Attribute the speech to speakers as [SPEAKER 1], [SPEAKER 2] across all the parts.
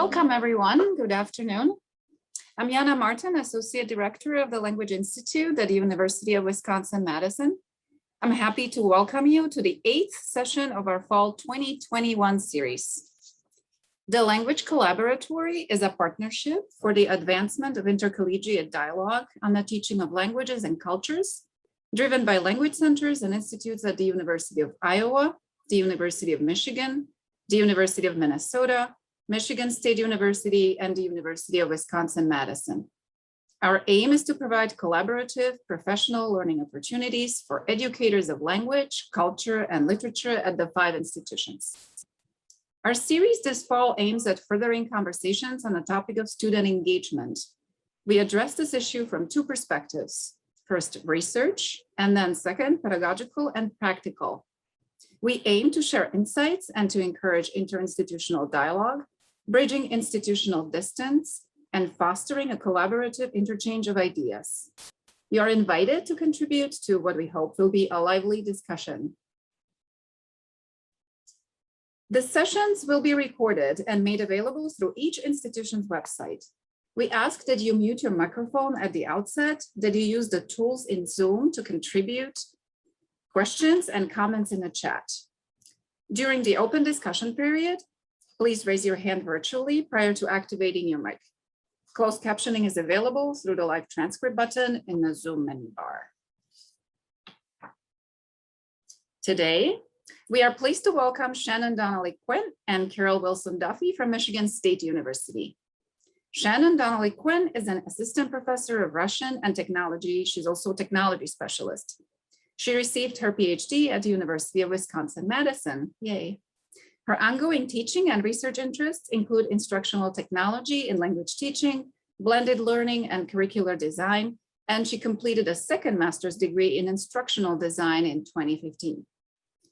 [SPEAKER 1] Welcome, everyone. Good afternoon. I'm Jana Martin, Associate Director of the Language Institute at the University of Wisconsin-Madison. I'm happy to welcome you to the 8th session of our Fall 2021 series. The Language Collaboratory is a partnership for the advancement of intercollegiate dialogue on the teaching of languages and cultures, driven by language centers and institutes at the University of Iowa, the University of Michigan, the University of Minnesota, Michigan State University, and the University of Wisconsin-Madison. Our aim is to provide collaborative professional learning opportunities for educators of language, culture, and literature at the 5 institutions. Our series this fall aims at furthering conversations on the topic of student engagement. We address this issue from 2 perspectives. First, research, and then second, pedagogical and practical. We aim to share insights and to encourage interinstitutional dialogue, bridging institutional distance, and fostering a collaborative interchange of ideas. You are invited to contribute to what we hope will be a lively discussion. The sessions will be recorded and made available through each institution's website. We ask that you mute your microphone at the outset, that you use the tools in Zoom to contribute questions and comments in the chat. During the open discussion period, please raise your hand virtually prior to activating your mic. Closed captioning is available through the live transcript button in the Zoom menu bar. Today, we are pleased to welcome Shannon Quinn and Carol Wilson-Duffy from Michigan State University. Shannon Quinn is an assistant professor of Russian and technology. She's also a technology specialist. She received her PhD at the University of Wisconsin-Madison. Yay. Her ongoing teaching and research interests include instructional technology in language teaching, blended learning, and curricular design, and she completed a second master's degree in instructional design in 2015.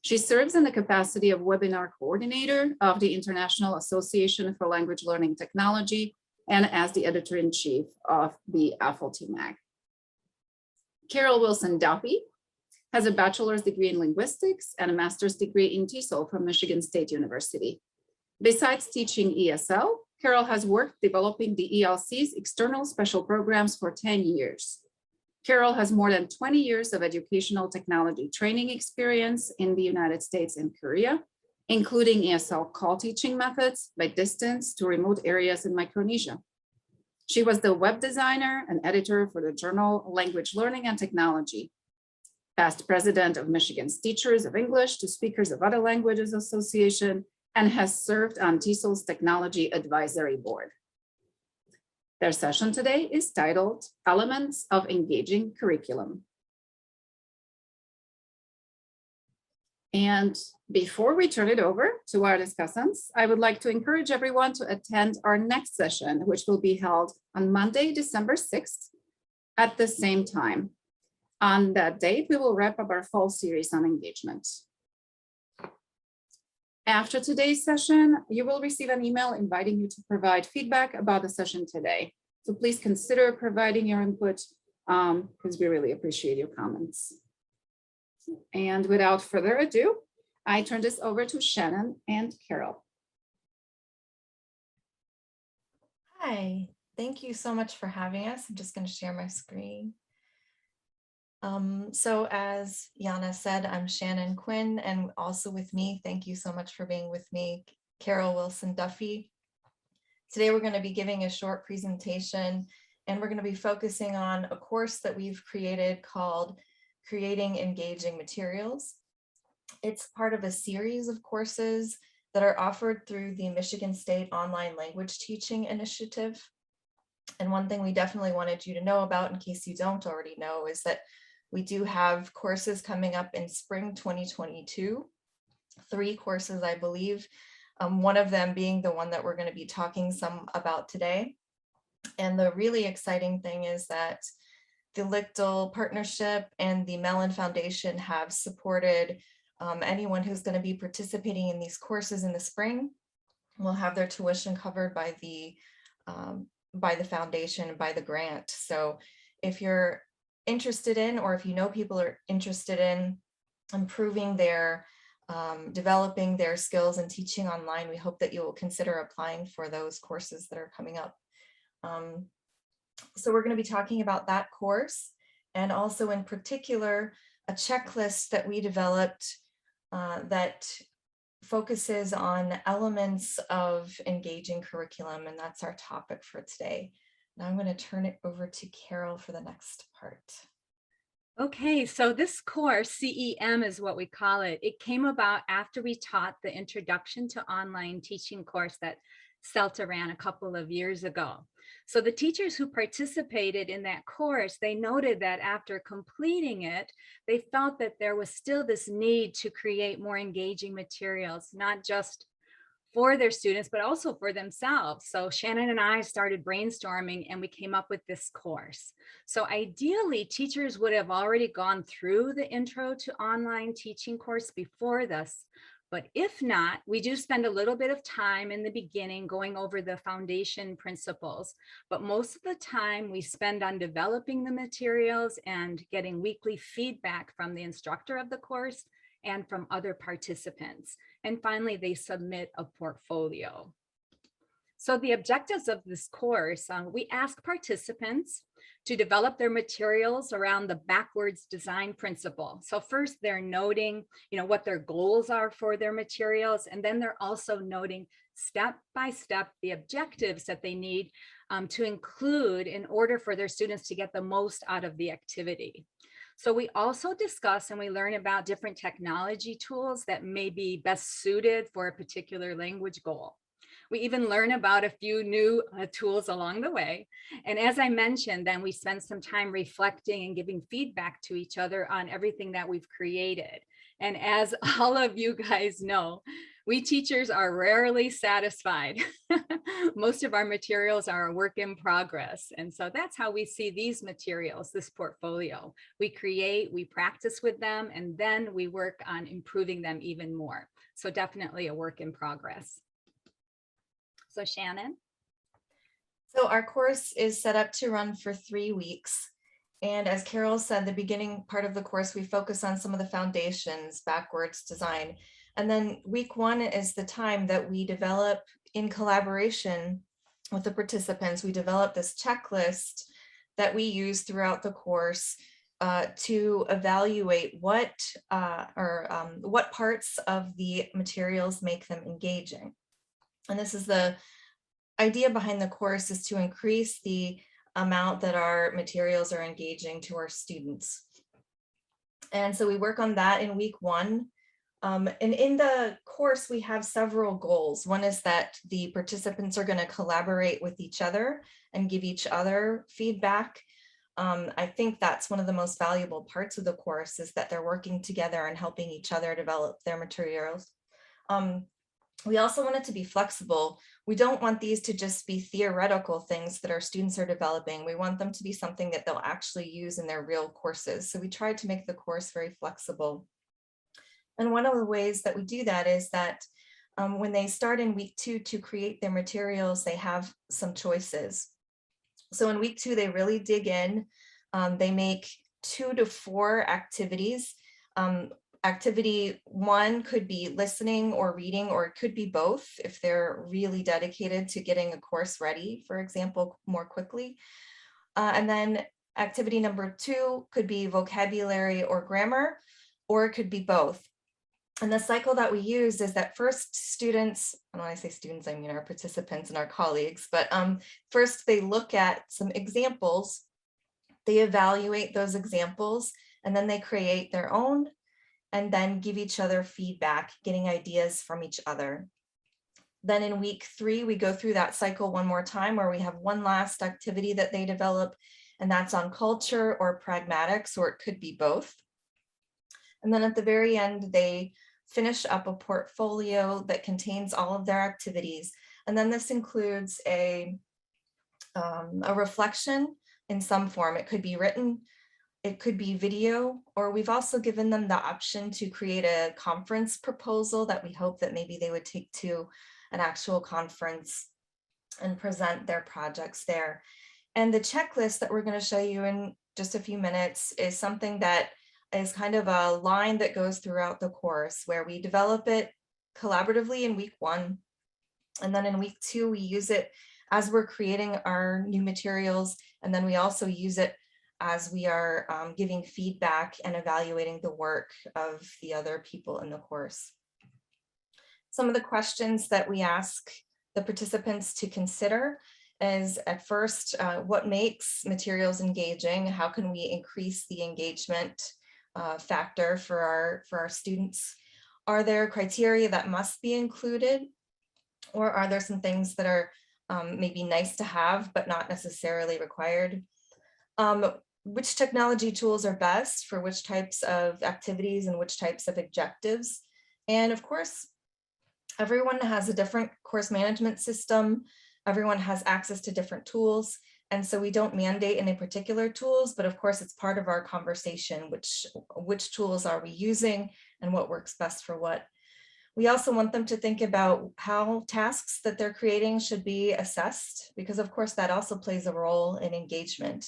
[SPEAKER 1] She serves in the capacity of webinar coordinator of the International Association for Language Learning Technology and as the editor-in-chief of the Faculty Mag. Carol Wilson-Duffy has a bachelor's degree in linguistics and a master's degree in TESOL from Michigan State University. Besides teaching ESL, Carol has worked developing the ELC's external special programs for 10 years. Carol has more than 20 years of educational technology training experience in the United States and Korea, including ESL call teaching methods by distance to remote areas in Micronesia. She was the web designer and editor for the journal Language Learning and Technology, past president of Michigan's Teachers of English to Speakers of Other Languages Association, and has served on TESOL's Technology Advisory Board. Their session today is titled Elements of Engaging Curriculum. And before we turn it over to our discussants, I would like to encourage everyone to attend our next session, which will be held on Monday, December 6th at the same time. On that date, we will wrap up our fall series on engagement. After today's session, you will receive an email inviting you to provide feedback about the session today. So please consider providing your input because we really appreciate your comments. And without further ado, I turn this over to Shannon and Carol.
[SPEAKER 2] Hi, thank you so much for having us. I'm just going to share my screen. So as Jana said, I'm Shannon Quinn, and also with me, thank you so much for being with me, Carol Wilson-Duffy. Today we're going to be giving a short presentation, and we're going to be focusing on a course that we've created called Creating Engaging Materials. It's part of a series of courses that are offered through the Michigan State Online Language Teaching Initiative. And one thing we definitely wanted you to know about, in case you don't already know, is that we do have courses coming up in spring 2022, 3 courses, I believe, one of them being the one that we're going to be talking some about today. And the really exciting thing is that the Lichtel Partnership and the Mellon Foundation have supported anyone who's going to be participating in these courses in the spring will have their tuition covered by the foundation, by the grant. So if you're interested in, or if you know people are interested in improving their developing their skills and teaching online, we hope that you will consider applying for those courses that are coming up. So we're going to be talking about that course, and also in particular, a checklist that we developed that focuses on elements of engaging curriculum, and that's our topic for today. Now I'm going to turn it over to Carol for the next part.
[SPEAKER 3] Okay, so this course, CEM is what we call it. It came about after we taught the Introduction to Online Teaching course that CELTA ran a couple of years ago. So the teachers who participated in that course, they noted that after completing it, they felt that there was still this need to create more engaging materials, not just for their students, but also for themselves. So Shannon and I started brainstorming and we came up with this course. So ideally, teachers would have already gone through the Intro to Online Teaching course before this. But if not, we do spend a little bit of time in the beginning going over the foundation principles. But most of the time we spend on developing the materials and getting weekly feedback from the instructor of the course and from other participants. And finally, they submit a portfolio. So the objectives of this course, we ask participants to develop their materials around the backwards design principle. So first they're noting, what their goals are for their materials, and then they're also noting step by step the objectives that they need to include in order for their students to get the most out of the activity. So we also discuss and we learn about different technology tools that may be best suited for a particular language goal. We even learn about a few new tools along the way. And as I mentioned, then we spend some time reflecting and giving feedback to each other on everything that we've created. And as all of you guys know, we teachers are rarely satisfied. Most of our materials are a work in progress. And so that's how we see these materials, this portfolio. We create, we practice with them, and then we work on improving them even more. So definitely a work in progress. So Shannon?
[SPEAKER 2] So our course is set up to run for 3 weeks. And as Carol said, the beginning part of the course, we focus on some of the foundations, backwards design. And then week 1 is the time that we develop in collaboration with the participants. We develop this checklist that we use throughout the course to evaluate what parts of the materials make them engaging. And this is the idea behind the course, is to increase the amount that our materials are engaging to our students. And so we work on that in week 1. And in the course, we have several goals. One is that the participants are going to collaborate with each other and give each other feedback. I think that's one of the most valuable parts of the course, is that they're working together and helping each other develop their materials. We also want it to be flexible. We don't want these to just be theoretical things that our students are developing. We want them to be something that they'll actually use in their real courses. So we tried to make the course very flexible. And one of the ways that we do that is that when they start in week 2 to create their materials, they have some choices. So in week 2, they really dig in. They make 2 to 4 activities. Activity 1 could be listening or reading, or it could be both if they're really dedicated to getting a course ready, for example, more quickly. And then activity number 2 could be vocabulary or grammar, or it could be both. And the cycle that we use is that first students, and when I say students, I mean our participants and our colleagues, but first they look at some examples, they evaluate those examples, and then they create their own, and then give each other feedback, getting ideas from each other. Then in week 3, we go through that cycle one more time, where we have one last activity that they develop, and that's on culture or pragmatics, or it could be both. And then at the very end, they finish up a portfolio that contains all of their activities. And then this includes a reflection in some form. It could be written, it could be video, or we've also given them the option to create a conference proposal that we hope that maybe they would take to an actual conference and present their projects there. And the checklist that we're going to show you in just a few minutes is something that is kind of a line that goes throughout the course where we develop it collaboratively in week 1. And then in week 2, we use it as we're creating our new materials. And then we also use it as we are giving feedback and evaluating the work of the other people in the course. Some of the questions that we ask the participants to consider is, at first, what makes materials engaging? How can we increase the engagement factor for our students? Are there criteria that must be included? Or are there some things that are maybe nice to have, but not necessarily required? Which technology tools are best for which types of activities and which types of objectives? And of course, everyone has a different course management system. Everyone has access to different tools. And so we don't mandate any particular tools, but of course it's part of our conversation, which tools are we using and what works best for what. We also want them to think about how tasks that they're creating should be assessed, because of course that also plays a role in engagement.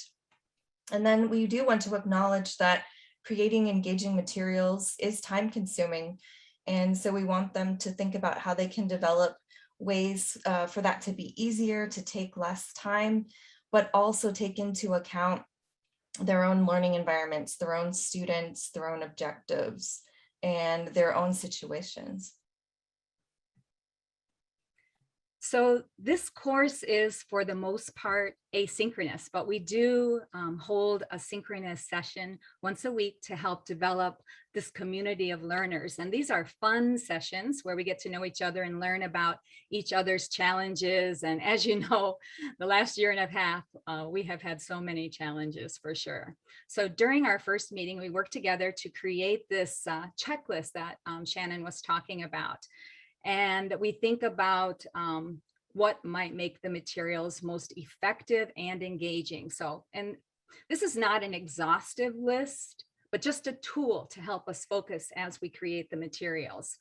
[SPEAKER 2] And then we do want to acknowledge that creating engaging materials is time consuming. And so we want them to think about how they can develop ways for that to be easier, to take less time, but also take into account their own learning environments, their own students, their own objectives, and their own situations.
[SPEAKER 3] So this course is, for the most part, asynchronous, but we do hold a synchronous session once a week to help develop this community of learners. And these are fun sessions where we get to know each other and learn about each other's challenges. And as you know, the last year and a half, we have had so many challenges for sure. So during our first meeting, we worked together to create this checklist that Shannon was talking about. And we think about what might make the materials most effective and engaging. So, and this is not an exhaustive list, but just a tool to help us focus as we create the materials.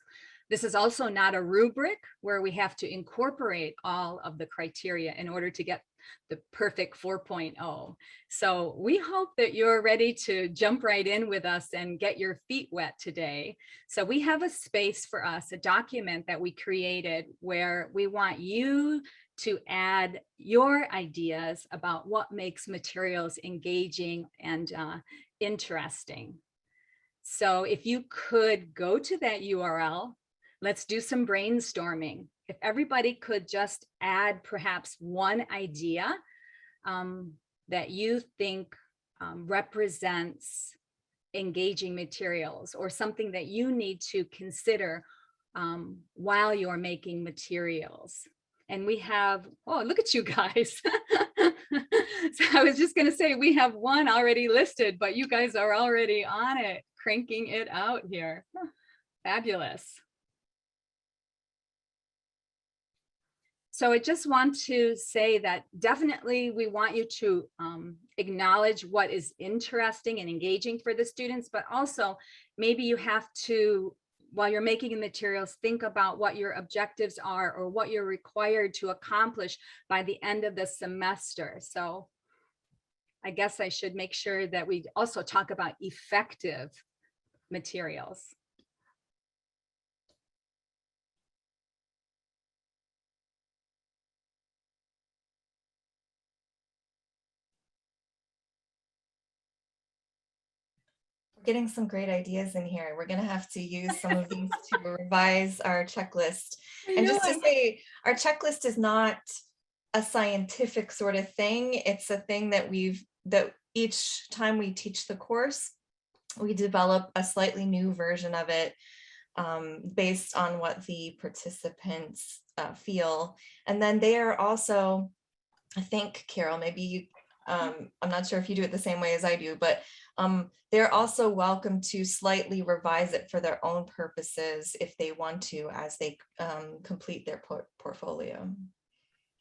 [SPEAKER 3] This is also not a rubric where we have to incorporate all of the criteria in order to get the perfect 4.0. So we hope that you're ready to jump right in with us and get your feet wet today. So we have a space for us, a document that we created where we want you to add your ideas about what makes materials engaging and interesting. So if you could go to that URL, let's do some brainstorming. If everybody could just add perhaps one idea that you think represents engaging materials, or something that you need to consider while you're making materials. And we have, oh, look at you guys. So I was just going to say, we have one already listed, but you guys are already on it, cranking it out here. Fabulous. So I just want to say that definitely we want you to acknowledge what is interesting and engaging for the students, but also maybe you have to, while you're making the materials, think about what your objectives are or what you're required to accomplish by the end of the semester. So I guess I should make sure that we also talk about effective materials.
[SPEAKER 2] Getting some great ideas in here. We're going to have to use some of these to revise our checklist. And just to say, our checklist is not a scientific sort of thing. It's a thing that that each time we teach the course, we develop a slightly new version of it based on what the participants feel. And then they are also, I think, Carol, maybe you, I'm not sure if you do it the same way as I do, but they're also welcome to slightly revise it for their own purposes if they want to, as they complete their portfolio.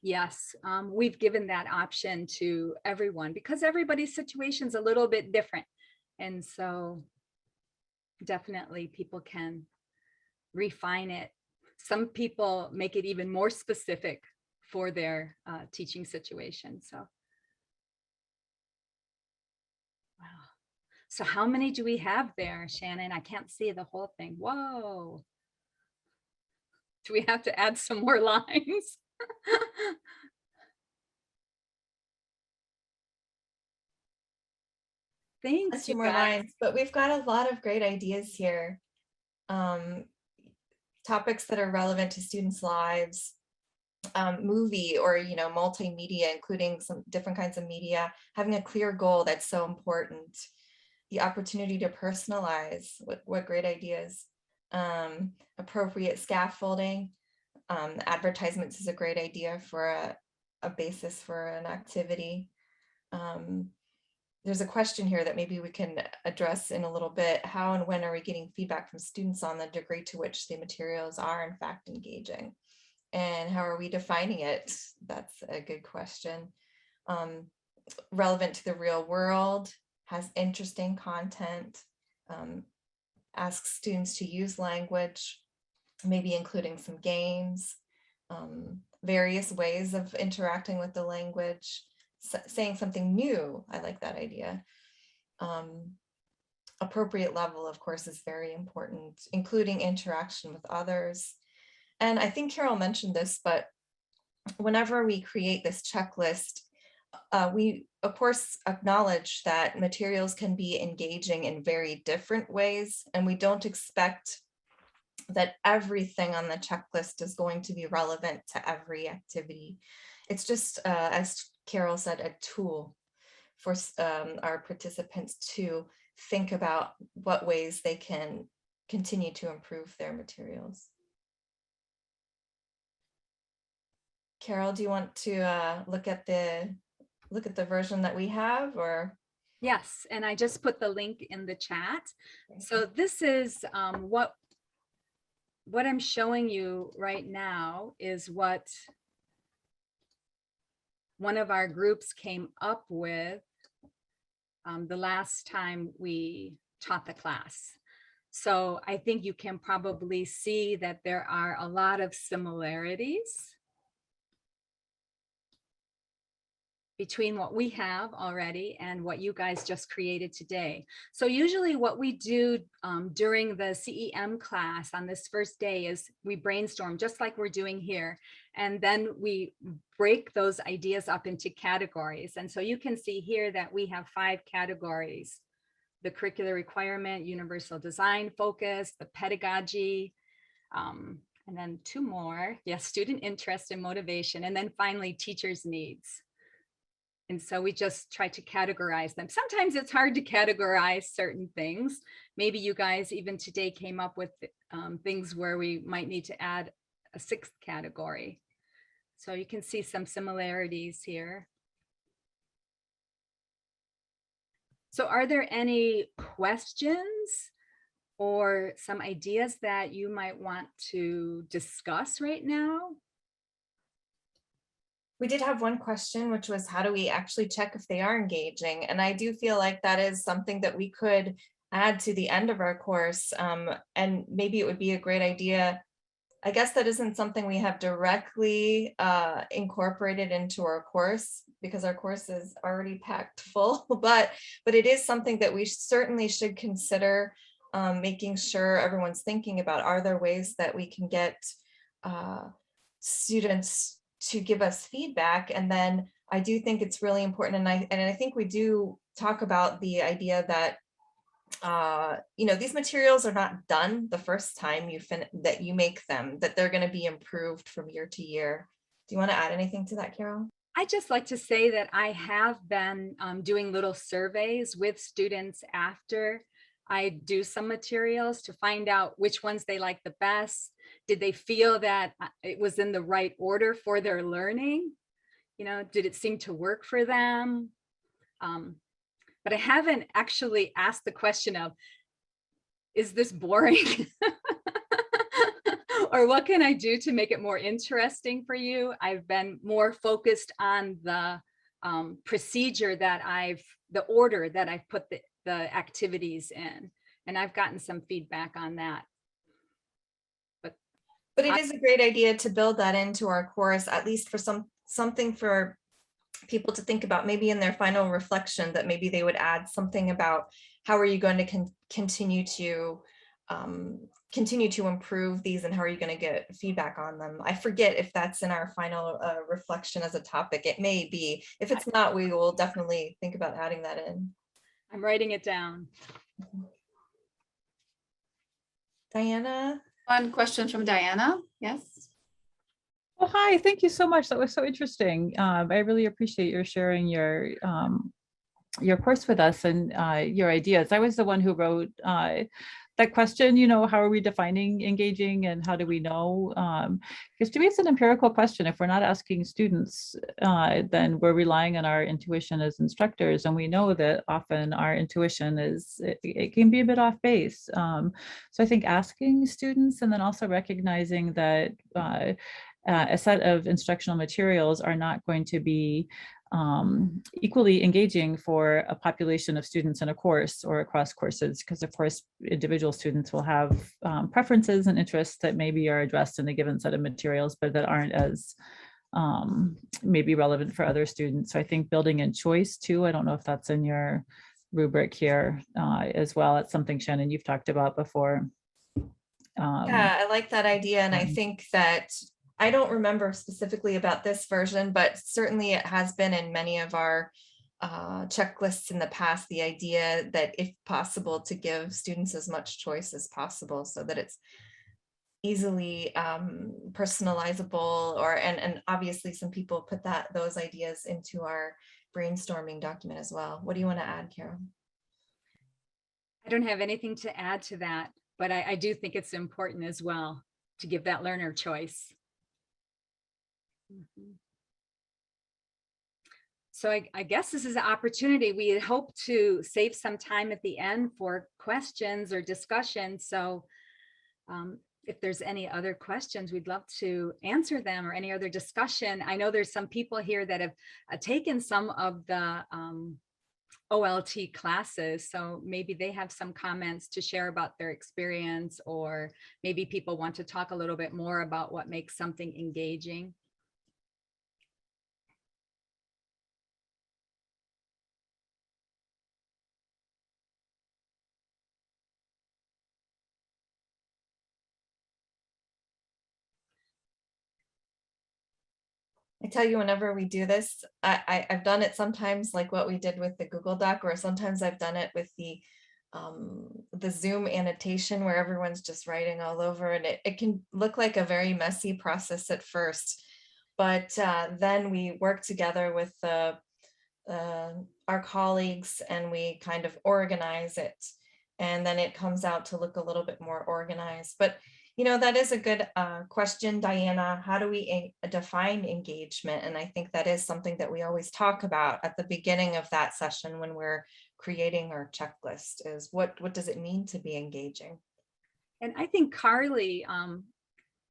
[SPEAKER 3] Yes, we've given that option to everyone because everybody's situation is a little bit different. And so definitely people can refine it. Some people make it even more specific for their teaching situation. So, wow. So how many do we have there, Shannon? I can't see the whole thing. Whoa. Do we have to add some more lines?
[SPEAKER 2] A
[SPEAKER 3] Thanks,
[SPEAKER 2] few
[SPEAKER 3] you
[SPEAKER 2] more
[SPEAKER 3] guys.
[SPEAKER 2] lines, but we've got a lot of great ideas here. Topics that are relevant to students' lives, movie or, multimedia, including some different kinds of media, having a clear goal, that's so important. The opportunity to personalize, what great ideas. Appropriate scaffolding. Advertisements is a great idea for a basis for an activity. There's a question here that maybe we can address in a little bit. How and when are we getting feedback from students on the degree to which the materials are in fact engaging? And how are we defining it? That's a good question. Relevant to the real world, has interesting content, asks students to use language, maybe including some games, various ways of interacting with the language, saying something new. I like that idea. Appropriate level, of course, is very important, including interaction with others. And I think Carol mentioned this, but whenever we create this checklist, we, of course, acknowledge that materials can be engaging in very different ways, and we don't expect that everything on the checklist is going to be relevant to every activity. It's just, as Carol said, a tool for our participants to think about what ways they can continue to improve their materials. Carol, do you want to look at the version that we have, or?
[SPEAKER 3] Yes, and I just put the link in the chat. So this is what I'm showing you right now is what one of our groups came up with the last time we taught the class. So I think you can probably see that there are a lot of similarities between what we have already and what you guys just created today. So usually what we do during the CEM class on this first day is we brainstorm just like we're doing here. And then we break those ideas up into categories. And so you can see here that we have 5 categories: the curricular requirement, universal design focus, the pedagogy, and then 2 more. Yes, student interest and motivation. And then finally, teachers' needs. And so we just try to categorize them. Sometimes it's hard to categorize certain things. Maybe you guys even today came up with things where we might need to add a 6th category. So you can see some similarities here. So are there any questions or some ideas that you might want to discuss right now?
[SPEAKER 2] We did have one question, which was, how do we actually check if they are engaging? And I do feel like that is something that we could add to the end of our course. And maybe it would be a great idea. I guess that isn't something we have directly incorporated into our course, because our course is already packed full, but it is something that we certainly should consider making sure everyone's thinking about. Are there ways that we can get students to give us feedback? And then I do think it's really important, and I think we do talk about the idea that these materials are not done the first time that you make them, that they're going to be improved from year to year. Do you want to add anything to that, Carol?
[SPEAKER 3] I'd just like to say that I have been doing little surveys with students after I do some materials to find out which ones they like the best. Did they feel that it was in the right order for their learning? Did it seem to work for them? But I haven't actually asked the question of, is this boring? Or what can I do to make it more interesting for you? I've been more focused on the procedure the order that I've put the activities in. And I've gotten some feedback on that. But
[SPEAKER 2] it is a great idea to build that into our course, at least for something for people to think about, maybe in their final reflection, that maybe they would add something about how are you going to continue to improve these, and how are you going to get feedback on them. I forget if that's in our final reflection as a topic. It may be. If it's not, we will definitely think about adding that in.
[SPEAKER 3] I'm writing it down.
[SPEAKER 2] Diana?
[SPEAKER 1] One question from Diana. Yes.
[SPEAKER 4] Well, hi, thank you so much. That was so interesting. I really appreciate your sharing your course with us and your ideas. I was the one who wrote that question, how are we defining engaging and how do we know? Because to me, it's an empirical question. If we're not asking students, then we're relying on our intuition as instructors. And we know that often our intuition it can be a bit off base. So I think asking students, and then also recognizing that a set of instructional materials are not going to be equally engaging for a population of students in a course or across courses, because of course individual students will have preferences and interests that maybe are addressed in a given set of materials, but that aren't as maybe relevant for other students. So I think building in choice too, I don't know if that's in your rubric here as well. It's something, Shannon, you've talked about before.
[SPEAKER 2] Yeah, I like that idea. And I think that I don't remember specifically about this version, but certainly it has been in many of our checklists in the past, the idea that if possible to give students as much choice as possible so that it's easily personalizable, and obviously some people put those ideas into our brainstorming document as well. What do you want to add, Carol?
[SPEAKER 3] I don't have anything to add to that, but I do think it's important as well to give that learner choice. So I guess this is an opportunity. We hope to save some time at the end for questions or discussion. So if there's any other questions, we'd love to answer them, or any other discussion. I know there's some people here that have taken some of the OLT classes, so maybe they have some comments to share about their experience, or maybe people want to talk a little bit more about what makes something engaging.
[SPEAKER 2] I tell you, whenever we do this, I've done it sometimes like what we did with the Google Doc, or sometimes I've done it with the Zoom annotation where everyone's just writing all over, and it can look like a very messy process at first, but then we work together with our colleagues and we kind of organize it, and then it comes out to look a little bit more organized. But that is a good question, Diana. How do we define engagement? And I think that is something that we always talk about at the beginning of that session when we're creating our checklist, is what does it mean to be engaging?
[SPEAKER 3] And I think Carly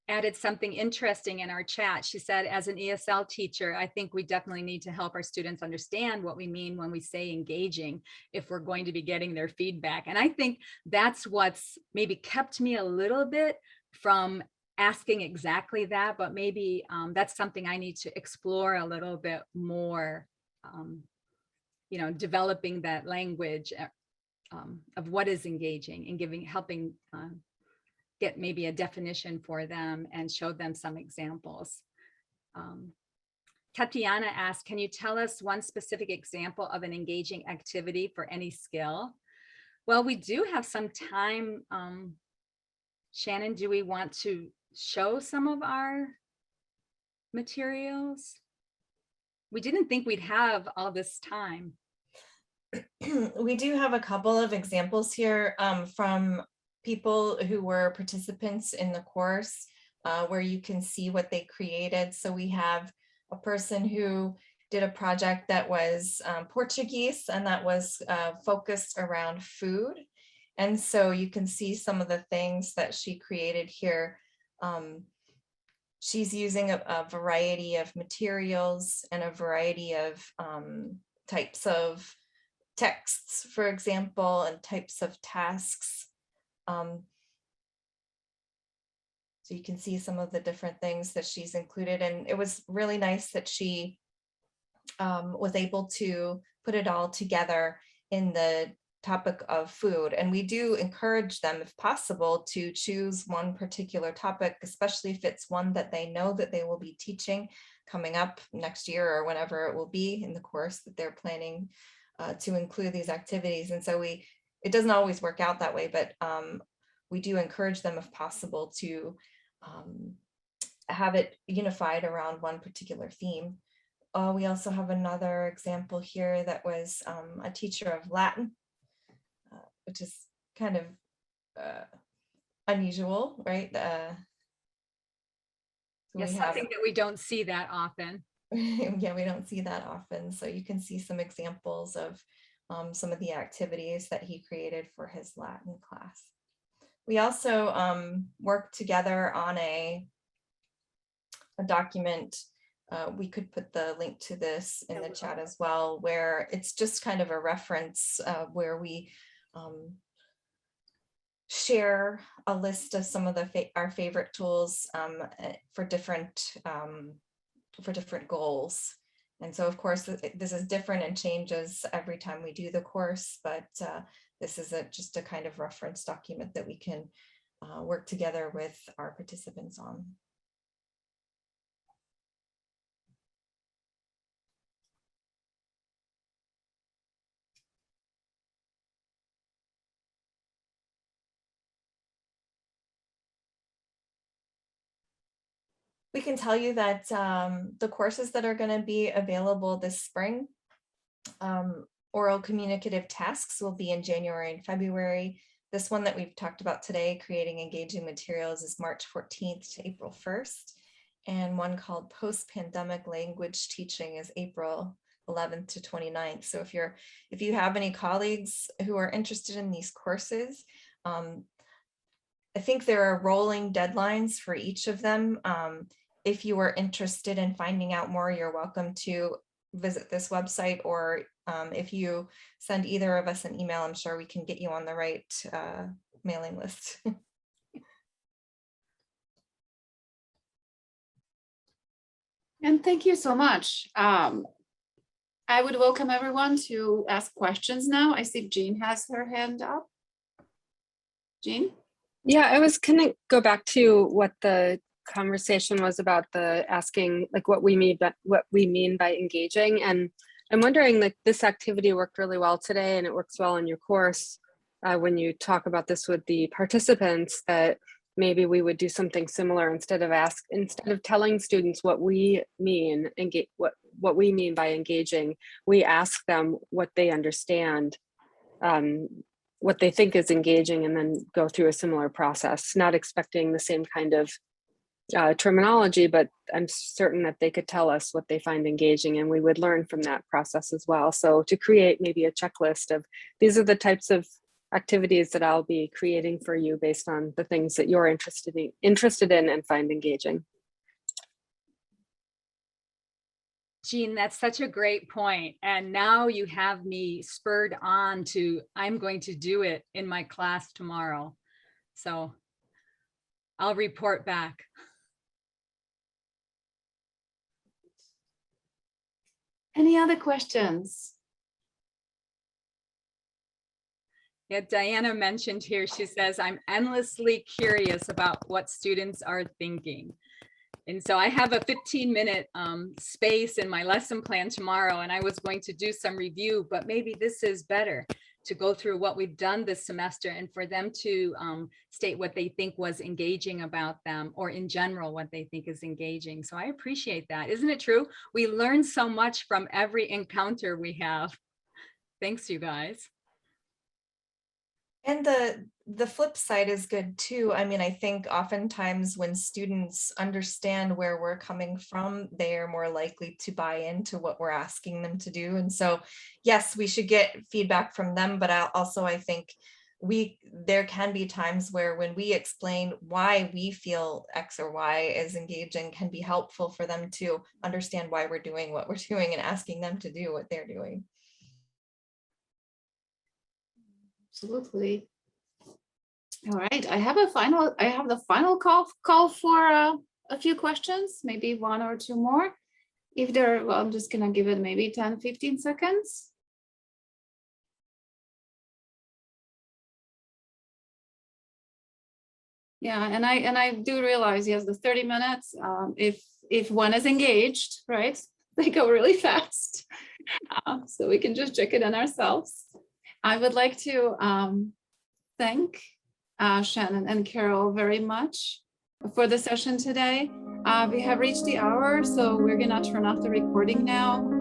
[SPEAKER 3] added something interesting in our chat. She said, as an ESL teacher, I think we definitely need to help our students understand what we mean when we say engaging, if we're going to be getting their feedback. And I think that's what's maybe kept me a little bit from asking exactly that, but maybe that's something I need to explore a little bit more, developing that language of what is engaging, and helping get maybe a definition for them and show them some examples. Tatiana asked, can you tell us one specific example of an engaging activity for any skill? Well, we do have some time. Shannon, do we want to show some of our materials? We didn't think we'd have all this time.
[SPEAKER 2] We do have a couple of examples here from people who were participants in the course, where you can see what they created. So we have a person who did a project that was Portuguese, and that was focused around food. And so you can see some of the things that she created here. She's using a variety of materials and a variety of types of texts, for example, and types of tasks. So you can see some of the different things that she's included. And it was really nice that she was able to put it all together in the topic of food. And we do encourage them, if possible, to choose one particular topic, especially if it's one that they know that they will be teaching coming up next year or whenever it will be in the course that they're planning to include these activities. And so it doesn't always work out that way, but we do encourage them, if possible, to have it unified around one particular theme. We also have another example here that was a teacher of Latin, which is kind of unusual, right?
[SPEAKER 3] Yes, something that we don't see that often.
[SPEAKER 2] Yeah, we don't see that often. So you can see some examples of some of the activities that he created for his Latin class. We also worked together on a document. We could put the link to this in the chat as well, where it's just kind of a reference where we share a list of some of our favorite tools for different goals. And so, of course, this is different and changes every time we do the course, but this is just a kind of reference document that we can work together with our participants on. We can tell you that the courses that are going to be available this spring, oral communicative tasks, will be in January and February. This one that we've talked about today, creating engaging materials, is March 14th to April 1st. And one called post-pandemic language teaching is April 11th to 29th. So if you have any colleagues who are interested in these courses, I think there are rolling deadlines for each of them. If you are interested in finding out more, you're welcome to visit this website, or if you send either of us an email, I'm sure we can get you on the right mailing list.
[SPEAKER 1] And thank you so much. I would welcome everyone to ask questions now. I see Jean has her hand up. Jean?
[SPEAKER 5] Yeah, I was gonna go back to what the conversation was about, the asking like what we mean by engaging. And I'm wondering, like, this activity worked really well today and it works well in your course. When you talk about this with the participants, that maybe we would do something similar instead of telling students what we mean, what we mean by engaging, we ask them what they understand, what they think is engaging, and then go through a similar process, not expecting the same kind of terminology, but I'm certain that they could tell us what they find engaging, and we would learn from that process as well. So to create maybe a checklist of, these are the types of activities that I'll be creating for you based on the things that you're interested in and find engaging.
[SPEAKER 3] Jean, that's such a great point. And now you have me spurred on to, I'm going to do it in my class tomorrow. So I'll report back.
[SPEAKER 1] Any other questions?
[SPEAKER 3] Yeah, Diana mentioned here, she says, I'm endlessly curious about what students are thinking. And so I have a 15-minute space in my lesson plan tomorrow, and I was going to do some review, but maybe this is better to go through what we've done this semester and for them to state what they think was engaging about them, or in general, what they think is engaging. So I appreciate that. Isn't it true? We learn so much from every encounter we have. Thanks, you guys.
[SPEAKER 2] And the flip side is good too. I mean, I think oftentimes when students understand where we're coming from, they are more likely to buy into what we're asking them to do. And so, yes, we should get feedback from them, but I think there can be times where when we explain why we feel X or Y is engaging, can be helpful for them to understand why we're doing what we're doing and asking them to do what they're doing.
[SPEAKER 1] Absolutely. All right, I have the final call for a few questions, maybe one or two more. If there, well, I'm just gonna give it maybe 10, 15 seconds. Yeah, and I do realize, yes, the 30 minutes, if one is engaged, right, they go really fast. So we can just check it in ourselves. I would like to thank Shannon and Carol very much for the session today. We have reached the hour, so we're gonna turn off the recording now.